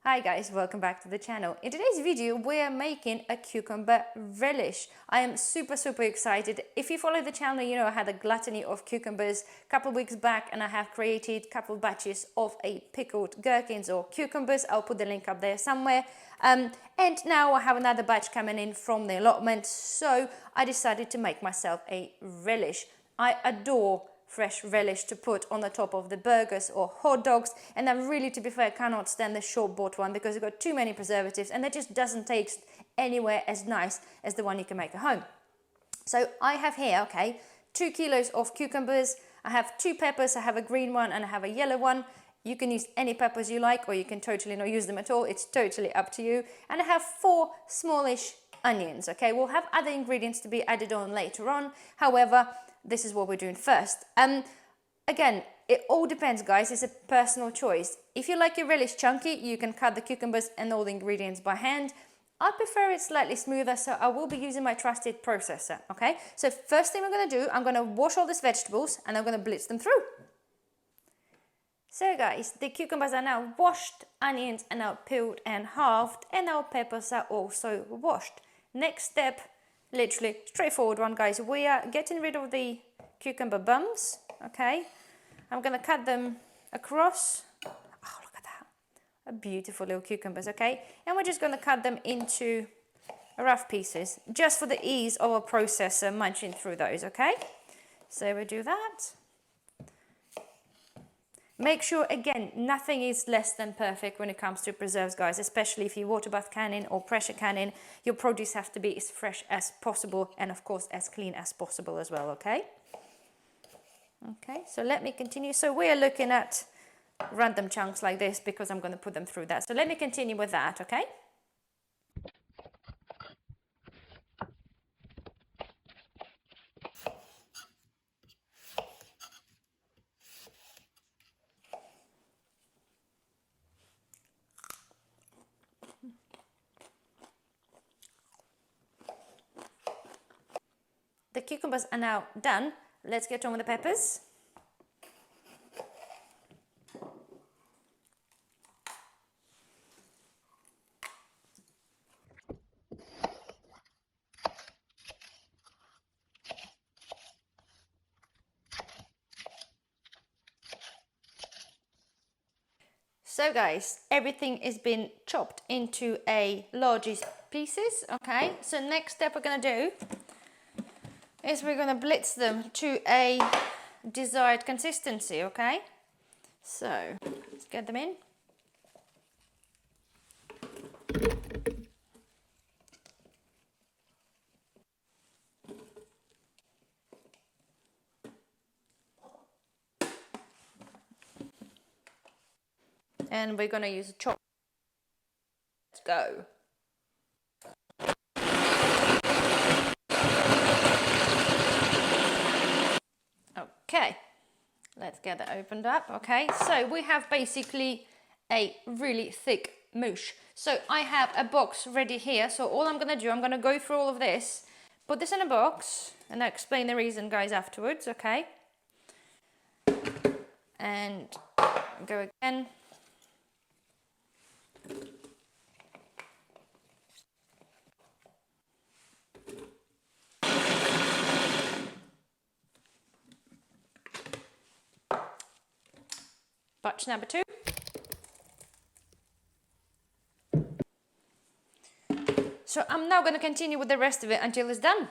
Hi guys, welcome back to the channel. In today's video we are making a cucumber relish. I am super excited. If you follow the channel, you know I had a gluttony of cucumbers a couple of weeks back, and I have created a couple of batches of a pickled gherkins or cucumbers. I'll put the link up there somewhere. And now I have another batch coming in from the allotment, so I decided to make myself a relish. I adore fresh relish to put on the top of the burgers or hot dogs, and I really, to be fair, cannot stand the short-bought one because it's got too many preservatives and it just doesn't taste anywhere as nice as the one you can make at home. So I have here, 2 kilos of cucumbers. I have 2 peppers. I have a green one and I have a yellow one. You can use any peppers you like, or you can totally not use them at all. It's totally up to you. And I have 4 smallish onions. We'll have other ingredients to be added on later on. However, this is what we're doing first. Again, it all depends, guys. It's a personal choice. If you like your relish chunky, you can cut the cucumbers and all the ingredients by hand. I prefer it slightly smoother, so I will be using my trusted processor. So first thing we're going to do, I'm going to wash all these vegetables and I'm going to blitz them through. So guys, the cucumbers are now washed, onions are now peeled and halved, and our peppers are also washed. Next step, literally straightforward one, guys. We are getting rid of the cucumber bums. I'm gonna cut them across. Oh, look at that, a beautiful little cucumbers. And we're just gonna cut them into rough pieces just for the ease of our processor munching through those. So we do that. Make sure, again, nothing is less than perfect when it comes to preserves, guys, especially if you water bath canning or pressure canning. Your produce have to be as fresh as possible and, of course, as clean as possible as well, Okay, so let me continue. So we are looking at random chunks like this because I'm going to put them through that. So let me continue with that, The cucumbers are now done. Let's get on with the peppers. So guys, everything is been chopped into a large pieces. So next step we're going to do is we're going to blitz them to a desired consistency. So let's get them in. And we're going to use a chop. Let's go. Let's get that opened up. So we have basically a really thick mousse. So I have a box ready here. So all I'm going to do, I'm going to go through all of this, put this in a box, and I'll explain the reason, guys, afterwards. And go again. Batch number 2. So I'm now going to continue with the rest of it until it's done.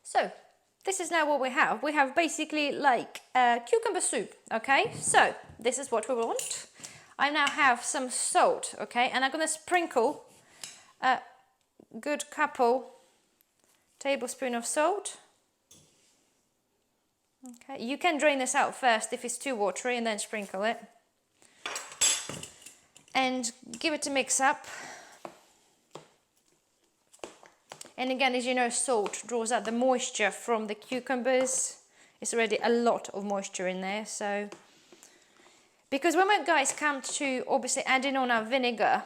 So this is now what we have. We have basically like cucumber soup. So this is what we want. I now have some salt. And I'm going to sprinkle a good couple tablespoons of salt. You can drain this out first if it's too watery and then sprinkle it. And give it a mix up. And again, as you know, salt draws out the moisture from the cucumbers. It's already a lot of moisture in there. So, because when we guys come to obviously adding on our vinegar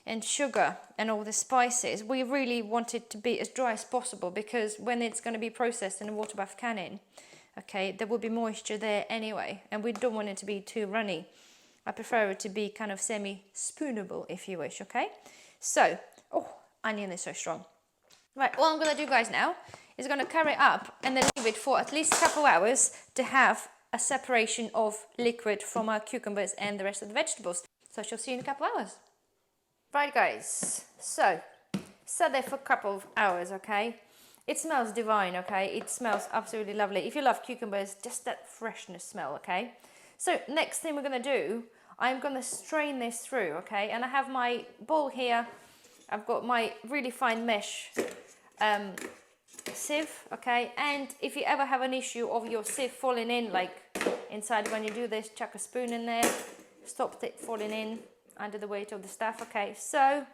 and sugar and all the spices, we really want it to be as dry as possible, because when it's going to be processed in a water bath canning, there will be moisture there anyway, and we don't want it to be too runny. I prefer it to be kind of semi-spoonable, if you wish, okay? So, oh, onion is so strong. Right, all I'm going to do, guys, now is going to cover it up and then leave it for at least a couple hours to have a separation of liquid from our cucumbers and the rest of the vegetables. So I shall see you in a couple hours. Right, guys, so set there for a couple of hours, okay? It smells divine, okay? It smells absolutely lovely. If you love cucumbers, just that freshness smell, okay? So next thing we're going to do, I'm going to strain this through, okay? And I have my bowl here. I've got my really fine mesh sieve, okay? And if you ever have an issue of your sieve falling in, like inside when you do this, chuck a spoon in there, stop it falling in under the weight of the stuff, okay? So,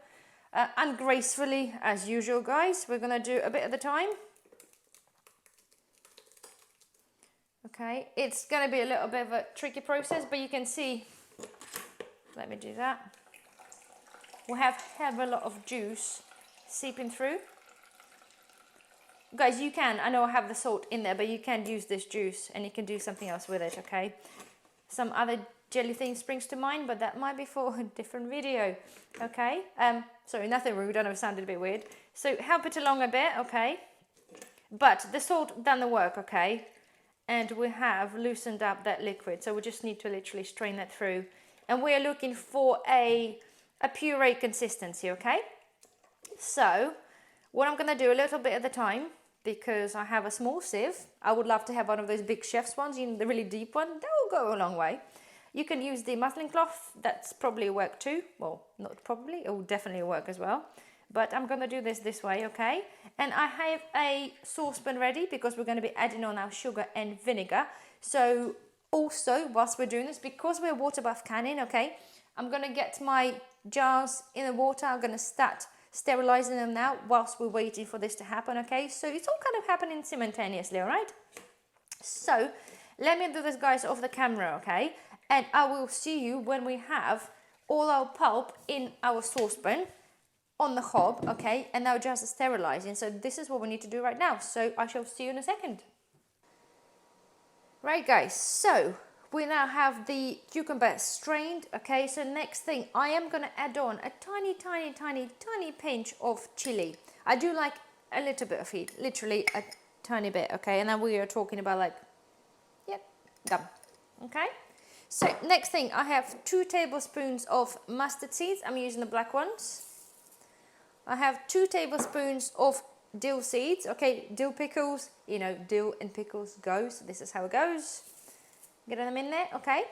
ungracefully, as usual, guys, we're going to do a bit at a time. Okay, it's going to be a little bit of a tricky process, but you can see, let me do that. We have a lot of juice seeping through. Guys, you can, I know I have the salt in there, but you can use this juice and you can do something else with it, okay? Some other jelly thing springs to mind, but that might be for a different video, okay? Sorry, nothing rude, I know it sounded a bit weird. So help it along a bit, okay? But the salt done the work, okay? And we have loosened up that liquid, so we just need to literally strain that through. And we're looking for a puree consistency, okay? So what I'm gonna do a little bit at a time, because I have a small sieve. I would love to have one of those big chef's ones, you know, the really deep one. That will go a long way. You can use the muslin cloth, that's probably work too. Well, not probably, it will definitely work as well. But I'm gonna do this way, okay? And I have a saucepan ready because we're gonna be adding on our sugar and vinegar. So also, whilst we're doing this, because we're water bath canning, okay, I'm gonna get my jars in the water. I'm gonna start sterilizing them now whilst we're waiting for this to happen, okay? So it's all kind of happening simultaneously, all right? So let me do this, guys, off the camera, okay? And I will see you when we have all our pulp in our saucepan on the hob, okay? And now just sterilizing. So this is what we need to do right now. So I shall see you in a second. Right, guys, so we now have the cucumber strained, okay? So next thing, I am gonna add on a tiny pinch of chili. I do like a little bit of heat, literally a tiny bit, okay? And then we are talking about like, yep, done, okay? So next thing, I have 2 tablespoons of mustard seeds. I'm using the black ones. I have 2 tablespoons of dill seeds, okay? Dill pickles, you know, dill and pickles go, so this is how it goes. Get them in there, okay?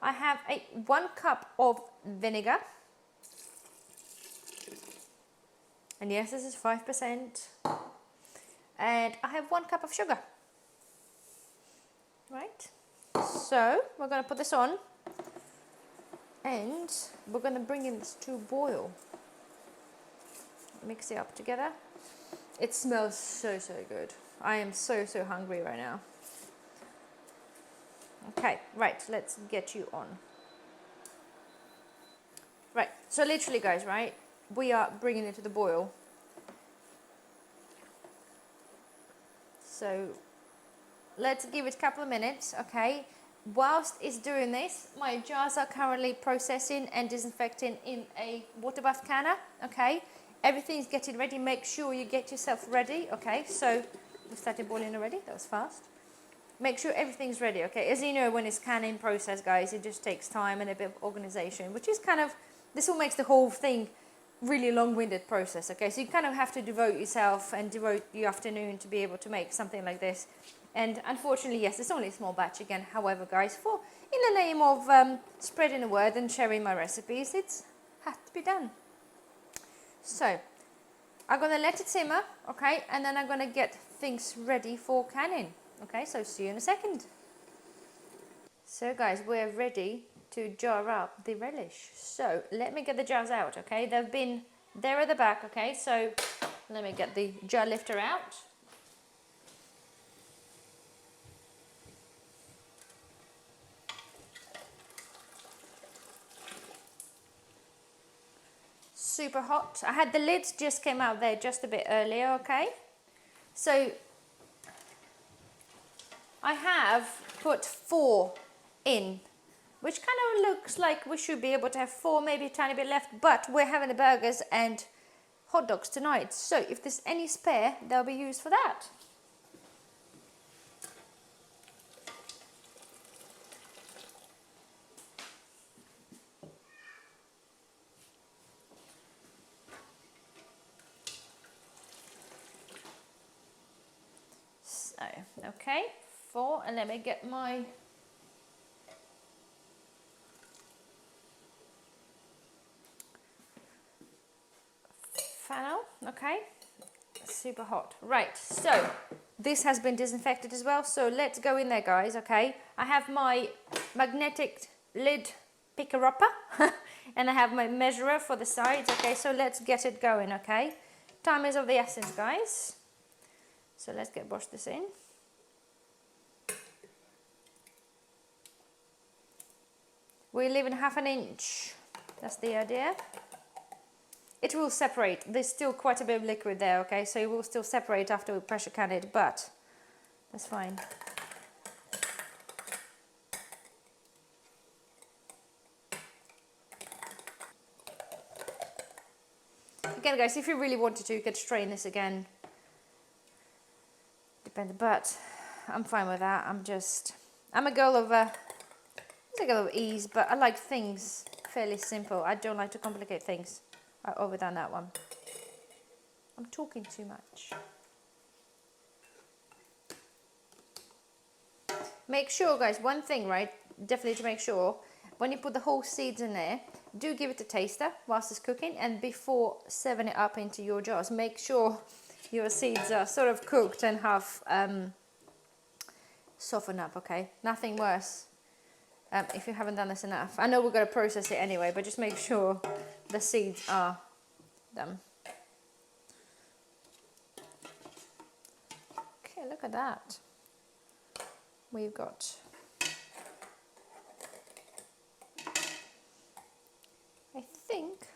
I have 1 cup of vinegar. And yes, this is 5%. And I have 1 cup of sugar. Right? So, we're going to put this on. And we're going to bring in this to boil. Mix it up together. It smells so good. I am so hungry right now. Okay, right, let's get you on. Right, so literally, guys, right, we are bringing it to the boil. So let's give it a couple of minutes, okay? Whilst it's doing this, my jars are currently processing and disinfecting in a water bath canner, okay? Everything's getting ready. Make sure you get yourself ready, okay? So we started boiling already, that was fast. Make sure everything's ready, okay? As you know, when it's canning process, guys, it just takes time and a bit of organization, which is kind of, this all makes the whole thing really long-winded process, okay? So you kind of have to devote yourself and devote your afternoon to be able to make something like this. And unfortunately, yes, it's only a small batch again. However, guys, in the name of spreading the word and sharing my recipes, it's has to be done. So I'm gonna let it simmer, okay? And then I'm gonna get things ready for canning. Okay, so see you in a second. So guys, we're ready to jar up the relish. So let me get the jars out, okay? They've been there at the back, okay? So let me get the jar lifter out. Super hot. I had the lids just came out there just a bit earlier, okay? So I have put 4 in which kind of looks like we should be able to have 4, maybe a tiny bit left, but we're having the burgers and hot dogs tonight. So if there's any spare, they'll be used for that. So, okay, 4, and let me get my funnel. Okay, super hot. Right, so this has been disinfected as well, so let's go in there, guys. Okay, I have my magnetic lid picker-upper and I have my measurer for the sides. Okay, so let's get it going. Okay, time is of the essence, guys, so let's brush this in. We're leaving 1/2 inch, that's the idea. It will separate. There's still quite a bit of liquid there, okay? So it will still separate after we pressure can it, but that's fine. Again, guys, if you really wanted to, you could strain this again. Depends, but I'm fine with that. I'm a girl of ease, but I like things fairly simple. I don't like to complicate things. I overdone that one. I'm talking too much. Make sure, guys, one thing, right? Definitely to make sure, when you put the whole seeds in there, do give it a taster whilst it's cooking, and before serving it up into your jars, make sure your seeds are sort of cooked and have softened up, okay? Nothing worse if you haven't done this enough. I know we're going to process it anyway, but just make sure the seeds are done. Okay, look at that. We've got, I think,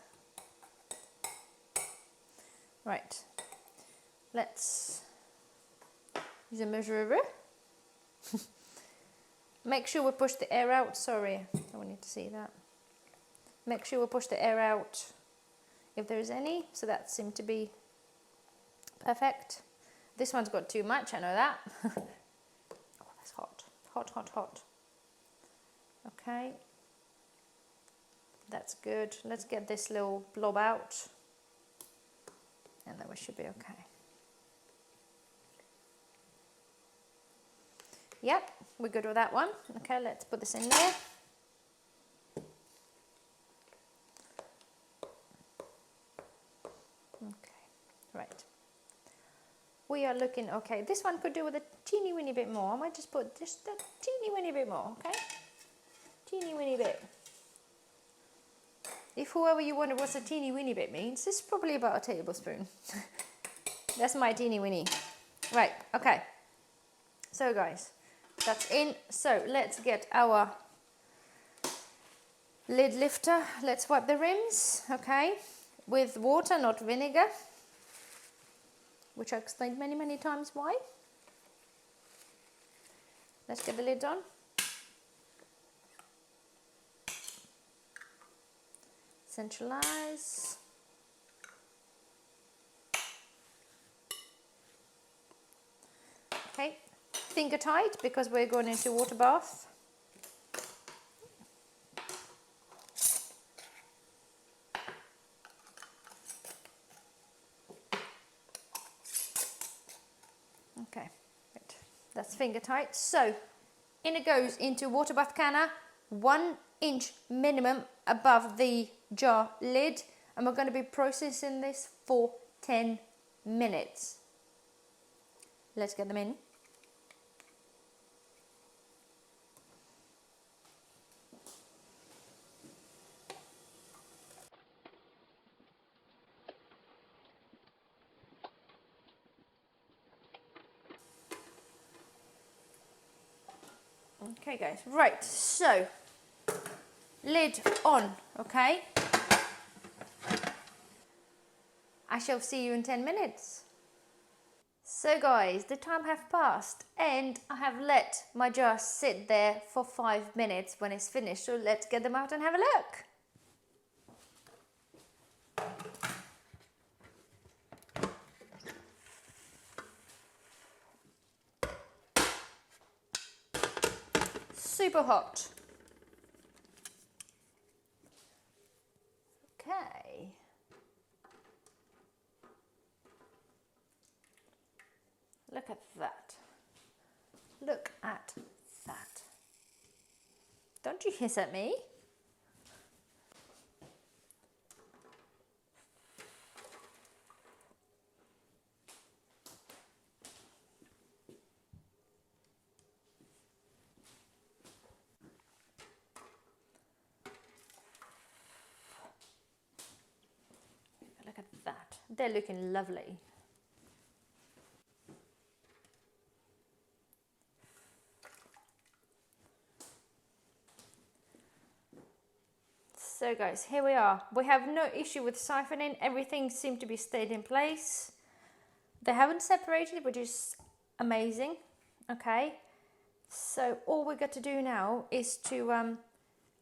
right, let's use a measurer. Make sure we push the air out. Sorry, I don't need to see that. Make sure we push the air out if there is any. So that seemed to be perfect. This one's got too much, I know that. Oh, that's hot. Hot, hot, hot. Okay. That's good. Let's get this little blob out. And then we should be okay. Yep, we're good with that one. Okay, let's put this in there. Okay, right. We are looking okay. This one could do with a teeny weeny bit more. I might just put just a teeny weeny bit more, okay? Teeny weeny bit. If whoever you wonder what a teeny weeny bit means, this is probably about a tablespoon. That's my teeny weeny. Right, okay. So guys, that's in. So let's get our lid lifter. Let's wipe the rims, okay, with water, not vinegar, which I explained many, many times why. Let's get the lid on. Centralize. Okay, finger tight because we're going into water bath. Okay, right. That's finger tight. So in it goes into water bath canner, 1 inch minimum above the jar lid, and we're going to be processing this for 10 minutes. Let's get them in. Okay guys, right, so lid on, okay? I shall see you in 10 minutes. So guys, the time have passed and I have let my jar sit there for 5 minutes when it's finished. So let's get them out and have a look. Super hot. Okay. Look at that. Look at that. Don't you hiss at me? Look at that. They're looking lovely. So guys, here we are. We have no issue with siphoning. Everything seemed to be stayed in place. They haven't separated, which is amazing. Okay. So all we got to do now is to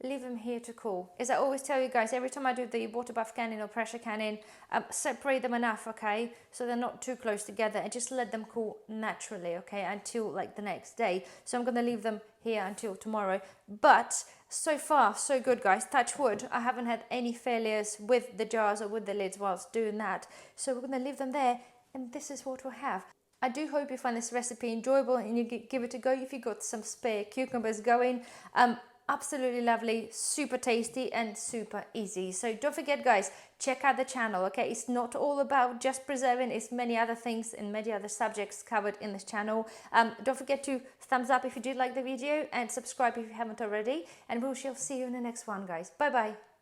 leave them here to cool. As I always tell you guys, every time I do the water bath canning or pressure canning, separate them enough, okay, so they're not too close together, and just let them cool naturally, okay, until like the next day. So I'm going to leave them here until tomorrow. But so far so good, guys. Touch wood, I haven't had any failures with the jars or with the lids whilst doing that. So we're going to leave them there, and this is what we'll have. I do hope you find this recipe enjoyable and you give it a go if you got some spare cucumbers going. Absolutely lovely, super tasty and super easy. So don't forget guys, check out the channel, okay? It's not all about just preserving, it's many other things and many other subjects covered in this channel. Don't forget to thumbs up if you did like the video and subscribe if you haven't already, and we shall see you in the next one guys. Bye bye.